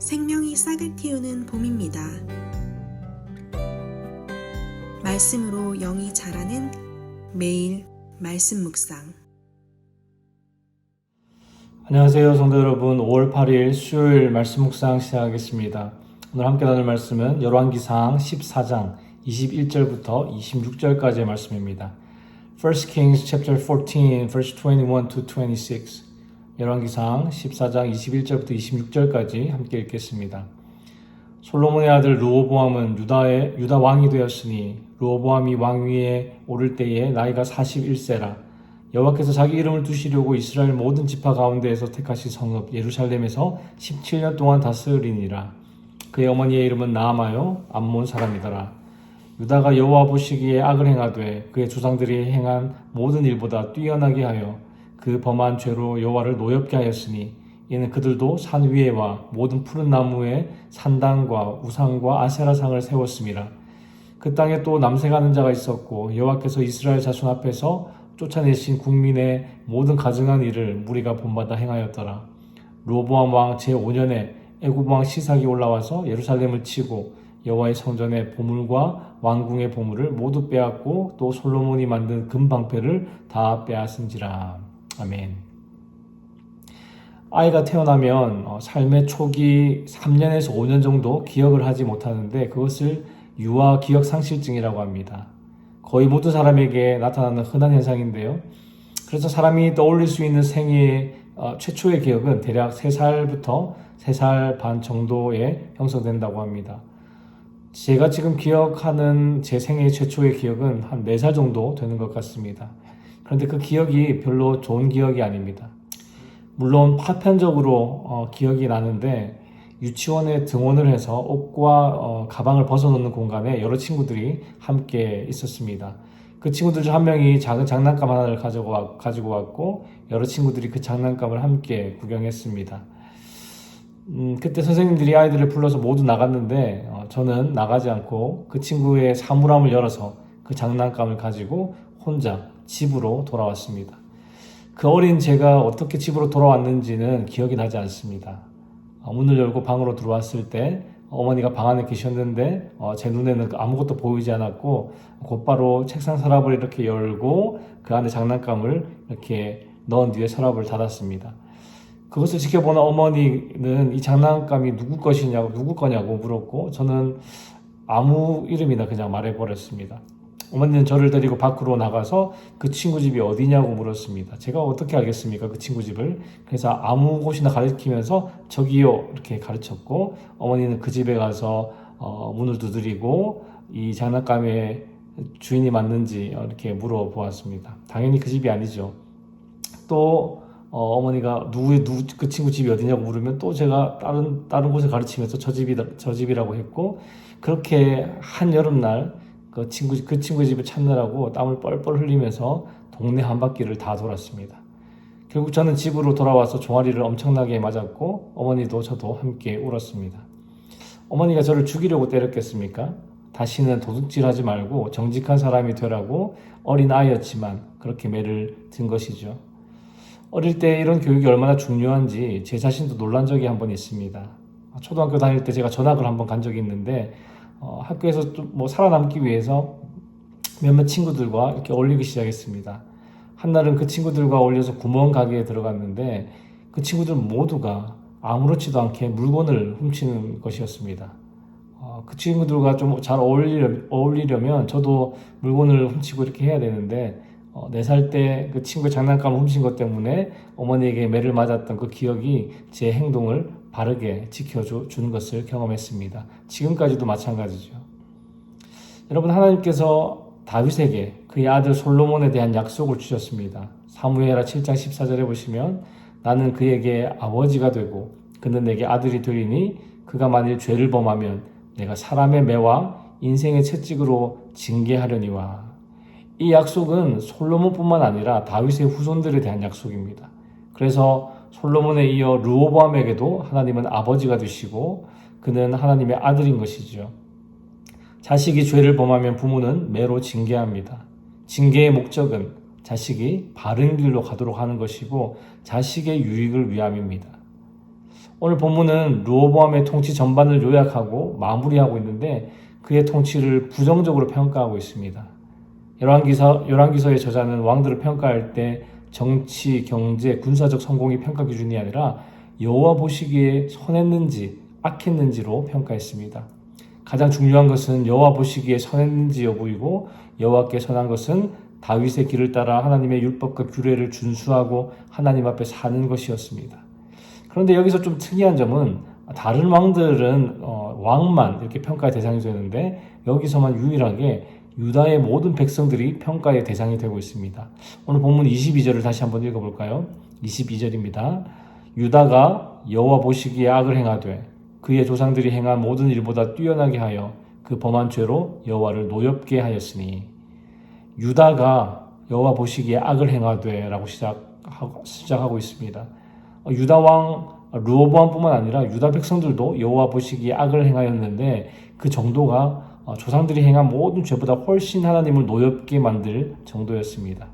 생명이 싹을 틔우는 봄입니다. 말씀으로 영이 자라는 매일 말씀 묵상. 안녕하세요 성도 여러분. 5월 8일 수요일 말씀 묵상 시작하겠습니다. 오늘 함께 나눌 말씀은 열왕기상 14장 21절부터 26절까지의 말씀입니다. 1 Kings chapter 14 verse 21 to 26. 열왕기상 14장 21절부터 26절까지 함께 읽겠습니다. 솔로몬의 아들 르호보암은 유다 왕이 되었으니 르호보암이 왕위에 오를 때에 나이가 41세라. 여호와께서 자기 이름을 두시려고 이스라엘 모든 지파 가운데에서 택하신 성읍 예루살렘에서 17년 동안 다스리니라. 그의 어머니의 이름은 나아마요 암몬 사람이더라. 유다가 여호와 보시기에 악을 행하되 그의 조상들이 행한 모든 일보다 뛰어나게 하여 그 범한 죄로 여호와를 노엽게 하였으니 이는 그들도 산 위에와 모든 푸른 나무에 산당과 우상과 아세라상을 세웠음이라. 그 땅에 또 남색하는 자가 있었고 여호와께서 이스라엘 자손 앞에서 쫓아내신 국민의 모든 가증한 일을 무리가 본받아 행하였더라. 르호보암 왕 제5년에 애굽 왕 시삭이 올라와서 예루살렘을 치고 여호와의 성전의 보물과 왕궁의 보물을 모두 빼앗고 또 솔로몬이 만든 금방패를 다 빼앗은지라. 아멘. 아이가 태어나면 삶의 초기 3년에서 5년 정도 기억을 하지 못하는데 그것을 유아 기억 상실증이라고 합니다. 거의 모든 사람에게 나타나는 흔한 현상인데요. 그래서 사람이 떠올릴 수 있는 생애의 최초의 기억은 대략 3살부터 3살 반 정도에 형성된다고 합니다. 제가 지금 기억하는 제 생애의 최초의 기억은 한 4살 정도 되는 것 같습니다. 그런데 그 기억이 별로 좋은 기억이 아닙니다. 물론 파편적으로 기억이 나는데 유치원에 등원을 해서 옷과 가방을 벗어놓는 공간에 여러 친구들이 함께 있었습니다. 그 친구들 중 한 명이 작은 장난감 하나를 가지고 왔고 여러 친구들이 그 장난감을 함께 구경했습니다. 그때 선생님들이 아이들을 불러서 모두 나갔는데 저는 나가지 않고 그 친구의 사물함을 열어서 그 장난감을 가지고 혼자 집으로 돌아왔습니다. 그 어린 제가 어떻게 집으로 돌아왔는지는 기억이 나지 않습니다. 문을 열고 방으로 들어왔을 때 어머니가 방 안에 계셨는데 제 눈에는 아무것도 보이지 않았고 곧바로 책상 서랍을 이렇게 열고 그 안에 장난감을 이렇게 넣은 뒤에 서랍을 닫았습니다. 그것을 지켜보는 어머니는 이 장난감이 누구 거냐고 물었고 저는 아무 이름이나 그냥 말해버렸습니다. 어머니는 저를 데리고 밖으로 나가서 그 친구 집이 어디냐고 물었습니다. 제가 어떻게 알겠습니까? 그 친구 집을. 그래서 아무 곳이나 가리키면서 저기요 이렇게 가르쳤고 어머니는 그 집에 가서 문을 두드리고 이 장난감의 주인이 맞는지 이렇게 물어보았습니다. 당연히 그 집이 아니죠. 또 어머니가 그 친구 집이 어디냐고 물으면 또 제가 다른 곳을 가르치면서 저 집이라고 했고 그렇게 한 여름날 그 친구 집을 찾느라고 땀을 뻘뻘 흘리면서 동네 한 바퀴를 다 돌았습니다. 결국 저는 집으로 돌아와서 종아리를 엄청나게 맞았고 어머니도 저도 함께 울었습니다. 어머니가 저를 죽이려고 때렸겠습니까? 다시는 도둑질하지 말고 정직한 사람이 되라고 어린 아이였지만 그렇게 매를 든 것이죠. 어릴 때 이런 교육이 얼마나 중요한지 제 자신도 놀란 적이 한 번 있습니다. 초등학교 다닐 때 제가 전학을 한번 간 적이 있는데 학교에서 좀 살아남기 위해서 몇몇 친구들과 이렇게 어울리기 시작했습니다. 한날은 그 친구들과 어울려서 구멍 가게에 들어갔는데 그 친구들 모두가 아무렇지도 않게 물건을 훔치는 것이었습니다. 그 친구들과 좀 잘 어울리려면 저도 물건을 훔치고 이렇게 해야 되는데 4살 때 그 친구의 장난감을 훔친 것 때문에 어머니에게 매를 맞았던 그 기억이 제 행동을 바르게 지켜주는 것을 경험했습니다. 지금까지도 마찬가지죠. 여러분, 하나님께서 다윗에게 그의 아들 솔로몬에 대한 약속을 주셨습니다. 사무엘하 7장 14절에 보시면 나는 그에게 아버지가 되고 그는 내게 아들이 되리니 그가 만일 죄를 범하면 내가 사람의 매와 인생의 채찍으로 징계하려니와. 이 약속은 솔로몬뿐만 아니라 다윗의 후손들에 대한 약속입니다. 그래서 솔로몬에 이어 르호보암에게도 하나님은 아버지가 되시고 그는 하나님의 아들인 것이죠. 자식이 죄를 범하면 부모는 매로 징계합니다. 징계의 목적은 자식이 바른 길로 가도록 하는 것이고 자식의 유익을 위함입니다. 오늘 본문은 르호보암의 통치 전반을 요약하고 마무리하고 있는데 그의 통치를 부정적으로 평가하고 있습니다. 열왕기서의 저자는 왕들을 평가할 때 정치, 경제, 군사적 성공이 평가 기준이 아니라 여호와 보시기에 선했는지 악했는지로 평가했습니다. 가장 중요한 것은 여호와 보시기에 선했는지 여부이고 여호와께 선한 것은 다윗의 길을 따라 하나님의 율법과 규례를 준수하고 하나님 앞에 사는 것이었습니다. 그런데 여기서 좀 특이한 점은 다른 왕들은 왕만 이렇게 평가의 대상이 되는데 여기서만 유일하게 유다의 모든 백성들이 평가의 대상이 되고 있습니다. 오늘 본문 22절을 다시 한번 읽어볼까요? 22절입니다. 유다가 여호와 보시기에 악을 행하되 그의 조상들이 행한 모든 일보다 뛰어나게 하여 그 범한 죄로 여호와를 노엽게 하였으니 유다가 여호와 보시기에 악을 행하되 라고 시작하고 있습니다. 유다 왕 르호보암뿐만 아니라 유다 백성들도 여호와 보시기에 악을 행하였는데 그 정도가 조상들이 행한 모든 죄보다 훨씬 하나님을 노엽게 만들 정도였습니다.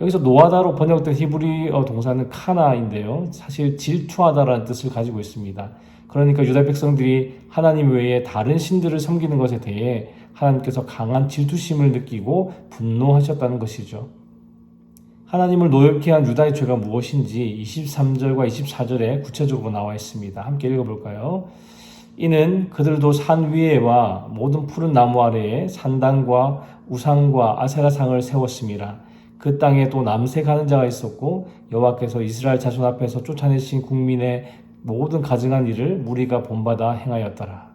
여기서 노하다로 번역된 히브리어 동사는 카나인데요. 사실 질투하다라는 뜻을 가지고 있습니다. 그러니까 유다 백성들이 하나님 외에 다른 신들을 섬기는 것에 대해 하나님께서 강한 질투심을 느끼고 분노하셨다는 것이죠. 하나님을 노엽게 한 유다의 죄가 무엇인지 23절과 24절에 구체적으로 나와 있습니다. 함께 읽어볼까요? 이는 그들도 산 위에와 모든 푸른 나무 아래에 산당과 우상과 아세라상을 세웠음이라. 그 땅에 또 남색하는 자가 있었고 여호와께서 이스라엘 자손 앞에서 쫓아내신 국민의 모든 가증한 일을 무리가 본받아 행하였더라.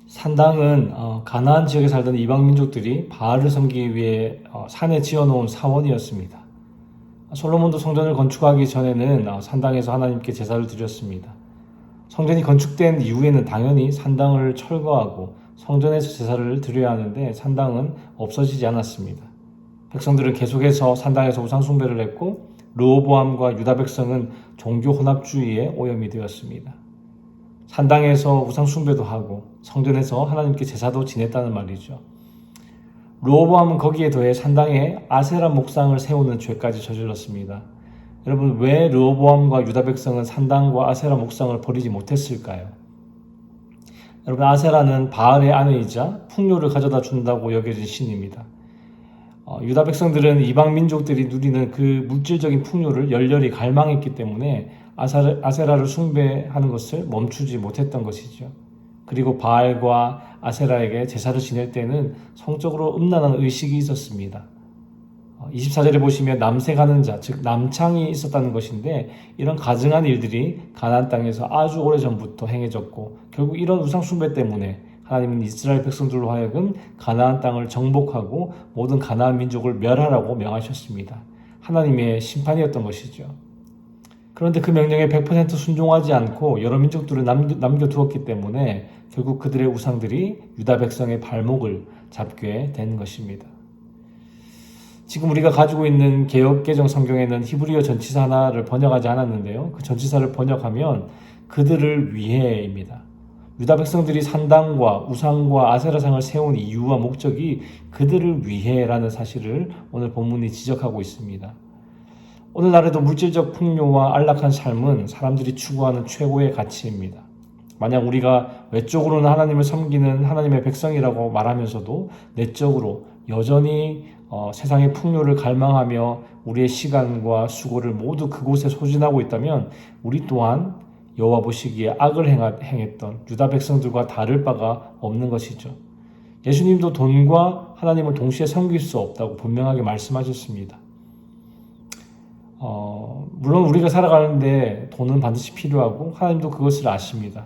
산당은 가나안 지역에 살던 이방 민족들이 바알을 섬기기 위해 산에 지어놓은 사원이었습니다. 솔로몬도 성전을 건축하기 전에는 산당에서 하나님께 제사를 드렸습니다. 성전이 건축된 이후에는 당연히 산당을 철거하고 성전에서 제사를 드려야 하는데 산당은 없어지지 않았습니다. 백성들은 계속해서 산당에서 우상 숭배를 했고 르호보암과 유다 백성은 종교 혼합주의에 오염이 되었습니다. 산당에서 우상 숭배도 하고 성전에서 하나님께 제사도 지냈다는 말이죠. 르호보암은 거기에 더해 산당에 아세라 목상을 세우는 죄까지 저질렀습니다. 여러분, 왜 르호보암과 유다 백성은 산당과 아세라 목상을 버리지 못했을까요? 여러분, 아세라는 바알의 아내이자 풍요를 가져다 준다고 여겨진 신입니다. 유다 백성들은 이방 민족들이 누리는 그 물질적인 풍요를 열렬히 갈망했기 때문에 아세라를 숭배하는 것을 멈추지 못했던 것이죠. 그리고 바알과 아세라에게 제사를 지낼 때는 성적으로 음란한 의식이 있었습니다. 24절에 보시면 남색하는 자, 즉 남창이 있었다는 것인데 이런 가증한 일들이 가나안 땅에서 아주 오래전부터 행해졌고 결국 이런 우상 숭배 때문에 하나님은 이스라엘 백성들로 하여금 가나안 땅을 정복하고 모든 가나안 민족을 멸하라고 명하셨습니다. 하나님의 심판이었던 것이죠. 그런데 그 명령에 100% 순종하지 않고 여러 민족들을 남겨두었기 때문에 결국 그들의 우상들이 유다 백성의 발목을 잡게 된 것입니다. 지금 우리가 가지고 있는 개역개정 성경에는 히브리어 전치사 하나를 번역하지 않았는데요. 그 전치사를 번역하면 그들을 위해입니다. 유다 백성들이 산당과 우상과 아세라상을 세운 이유와 목적이 그들을 위해라는 사실을 오늘 본문이 지적하고 있습니다. 오늘날에도 물질적 풍요와 안락한 삶은 사람들이 추구하는 최고의 가치입니다. 만약 우리가 외적으로는 하나님을 섬기는 하나님의 백성이라고 말하면서도 내적으로 여전히 세상의 풍요를 갈망하며 우리의 시간과 수고를 모두 그곳에 소진하고 있다면 우리 또한 여호와 보시기에 악을 행했던 유다 백성들과 다를 바가 없는 것이죠. 예수님도 돈과 하나님을 동시에 섬길 수 없다고 분명하게 말씀하셨습니다. 물론 우리가 살아가는데 돈은 반드시 필요하고 하나님도 그것을 아십니다.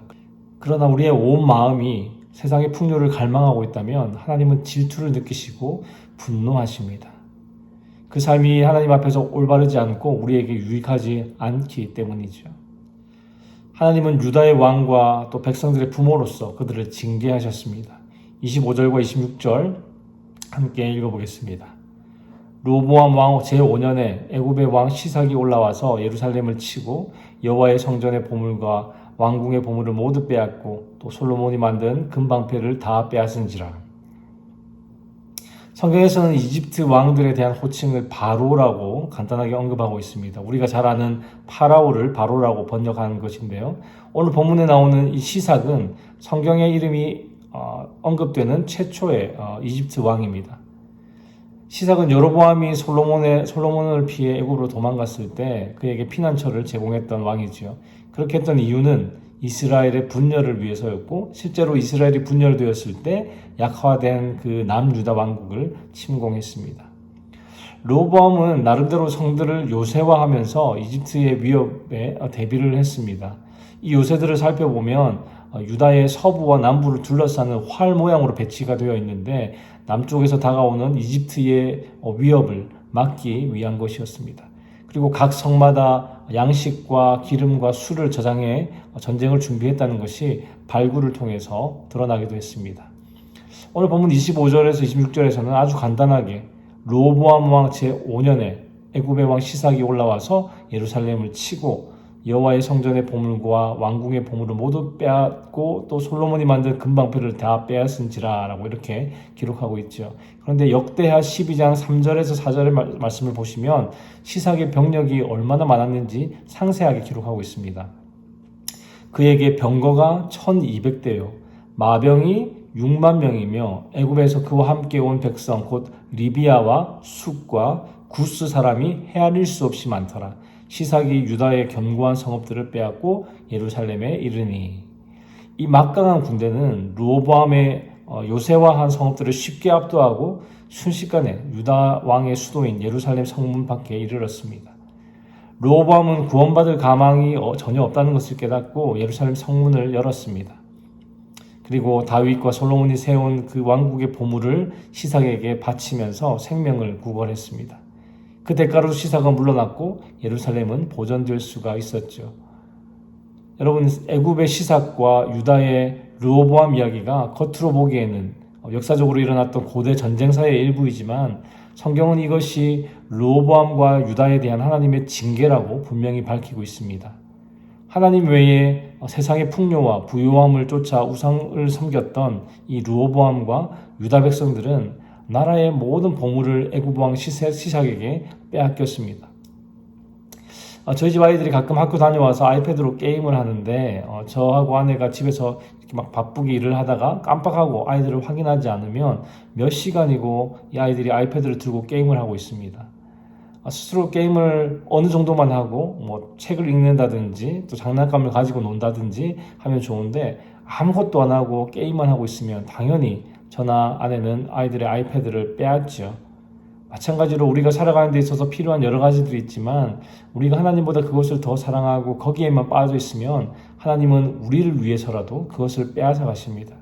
그러나 우리의 온 마음이 세상의 풍요를 갈망하고 있다면 하나님은 질투를 느끼시고 분노하십니다. 그 삶이 하나님 앞에서 올바르지 않고 우리에게 유익하지 않기 때문이죠. 하나님은 유다의 왕과 또 백성들의 부모로서 그들을 징계하셨습니다. 25절과 26절 함께 읽어보겠습니다. 르호보암 왕 제5년에 애굽의 왕 시삭이 올라와서 예루살렘을 치고 여호와의 성전의 보물과 왕궁의 보물을 모두 빼앗고 또 솔로몬이 만든 금방패를 다 빼앗은지라. 성경에서는 이집트 왕들에 대한 호칭을 바로라고 간단하게 언급하고 있습니다. 우리가 잘 아는 파라오를 바로라고 번역한 것인데요. 오늘 본문에 나오는 이 시삭은 성경의 이름이 언급되는 최초의 이집트 왕입니다. 시삭은 여로보암이 솔로몬을 피해 애굽으로 도망갔을 때 그에게 피난처를 제공했던 왕이지요. 그렇게 했던 이유는 이스라엘의 분열을 위해서였고, 실제로 이스라엘이 분열되었을 때 약화된 그 남유다 왕국을 침공했습니다. 르호보암은 나름대로 성들을 요새화하면서 이집트의 위협에 대비를 했습니다. 이 요새들을 살펴보면 유다의 서부와 남부를 둘러싸는 활 모양으로 배치가 되어 있는데 남쪽에서 다가오는 이집트의 위협을 막기 위한 것이었습니다. 그리고 각 성마다 양식과 기름과 술을 저장해 전쟁을 준비했다는 것이 발굴을 통해서 드러나기도 했습니다. 오늘 본문 25절에서 26절에서는 아주 간단하게 르호보암 왕 제5년에 애굽의 왕 시삭이 올라와서 예루살렘을 치고 여호와의 성전의 보물과 왕궁의 보물을 모두 빼앗고 또 솔로몬이 만든 금방패를 다 빼앗은지라 라고 이렇게 기록하고 있죠. 그런데 역대하 12장 3절에서 4절의 말씀을 보시면 시삭의 병력이 얼마나 많았는지 상세하게 기록하고 있습니다. 그에게 병거가 1200대요. 마병이 6만 명이며 애굽에서 그와 함께 온 백성 곧 리비아와 숫과 구스 사람이 헤아릴 수 없이 많더라. 시삭이 유다의 견고한 성읍들을 빼앗고 예루살렘에 이르니. 이 막강한 군대는 르호보암의 요새화한 성읍들을 쉽게 압도하고 순식간에 유다 왕의 수도인 예루살렘 성문 밖에 이르렀습니다. 르호보암은 구원받을 가망이 전혀 없다는 것을 깨닫고 예루살렘 성문을 열었습니다. 그리고 다윗과 솔로몬이 세운 그 왕국의 보물을 시삭에게 바치면서 생명을 구걸했습니다. 그 대가로 시삭은 물러났고 예루살렘은 보존될 수가 있었죠. 여러분, 애굽의 시삭과 유다의 르호보암 이야기가 겉으로 보기에는 역사적으로 일어났던 고대 전쟁사의 일부이지만 성경은 이것이 르호보암과 유다에 대한 하나님의 징계라고 분명히 밝히고 있습니다. 하나님 외에 세상의 풍요와 부요함을 쫓아 우상을 섬겼던 이 르호보암과 유다 백성들은 나라의 모든 보물을 애굽 왕 시삭에게 빼앗겼습니다. 저희 집 아이들이 가끔 학교 다녀와서 아이패드로 게임을 하는데 저하고 아내가 집에서 이렇게 막 바쁘게 일을 하다가 깜빡하고 아이들을 확인하지 않으면 몇 시간이고 이 아이들이 아이패드를 들고 게임을 하고 있습니다. 스스로 게임을 어느 정도만 하고 뭐 책을 읽는다든지 또 장난감을 가지고 논다든지 하면 좋은데 아무것도 안 하고 게임만 하고 있으면 당연히 저나 아내는 아이들의 아이패드를 빼앗죠. 마찬가지로 우리가 살아가는 데 있어서 필요한 여러 가지들이 있지만 우리가 하나님보다 그것을 더 사랑하고 거기에만 빠져 있으면 하나님은 우리를 위해서라도 그것을 빼앗아 가십니다.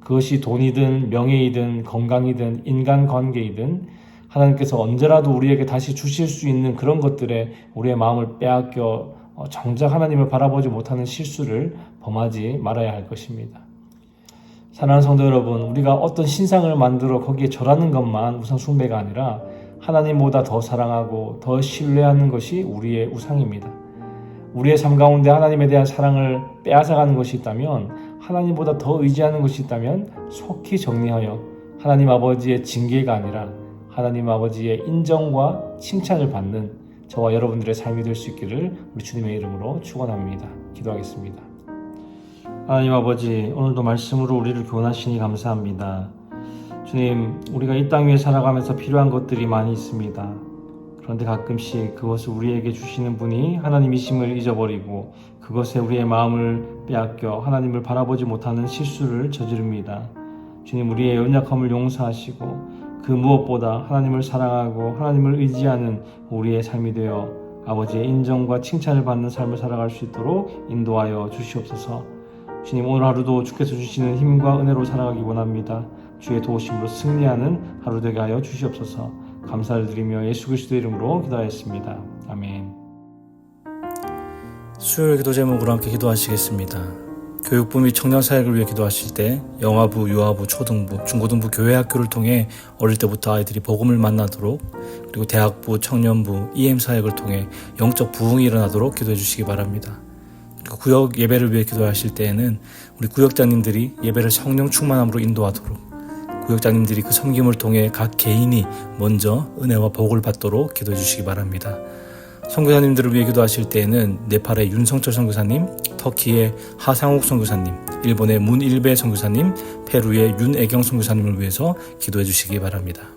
그것이 돈이든 명예이든 건강이든 인간관계이든 하나님께서 언제라도 우리에게 다시 주실 수 있는 그런 것들에 우리의 마음을 빼앗겨 정작 하나님을 바라보지 못하는 실수를 범하지 말아야 할 것입니다. 사랑하는 성도 여러분, 우리가 어떤 신상을 만들어 거기에 절하는 것만 우상 숭배가 아니라 하나님보다 더 사랑하고 더 신뢰하는 것이 우리의 우상입니다. 우리의 삶 가운데 하나님에 대한 사랑을 빼앗아가는 것이 있다면, 하나님보다 더 의지하는 것이 있다면 속히 정리하여 하나님 아버지의 징계가 아니라 하나님 아버지의 인정과 칭찬을 받는 저와 여러분들의 삶이 될 수 있기를 우리 주님의 이름으로 축원합니다. 기도하겠습니다. 하나님 아버지, 오늘도 말씀으로 우리를 교훈하시니 감사합니다. 주님, 우리가 이 땅 위에 살아가면서 필요한 것들이 많이 있습니다. 그런데 가끔씩 그것을 우리에게 주시는 분이 하나님이심을 잊어버리고 그것에 우리의 마음을 빼앗겨 하나님을 바라보지 못하는 실수를 저지릅니다. 주님, 우리의 연약함을 용서하시고 그 무엇보다 하나님을 사랑하고 하나님을 의지하는 우리의 삶이 되어 아버지의 인정과 칭찬을 받는 삶을 살아갈 수 있도록 인도하여 주시옵소서. 주님, 오늘 하루도 주께서 주시는 힘과 은혜로 살아가기 원합니다. 주의 도우심으로 승리하는 하루 되게 하여 주시옵소서. 감사를 드리며 예수 그리스도의 이름으로 기도하였습니다. 아멘. 수요일 기도 제목으로 함께 기도하시겠습니다. 교육부 및 청년사역을 위해 기도하실 때 영아부, 유아부, 초등부, 중고등부 교회학교를 통해 어릴 때부터 아이들이 복음을 만나도록, 그리고 대학부, 청년부, EM사역을 통해 영적 부흥이 일어나도록 기도해 주시기 바랍니다. 그리고 구역 예배를 위해 기도하실 때에는 우리 구역장님들이 예배를 성령 충만함으로 인도하도록, 구역장님들이 그 섬김을 통해 각 개인이 먼저 은혜와 복을 받도록 기도해 주시기 바랍니다. 선교사님들을 위해 기도하실 때에는 네팔의 윤성철 선교사님, 터키의 하상욱 선교사님, 일본의 문일배 선교사님, 페루의 윤애경 선교사님을 위해서 기도해 주시기 바랍니다.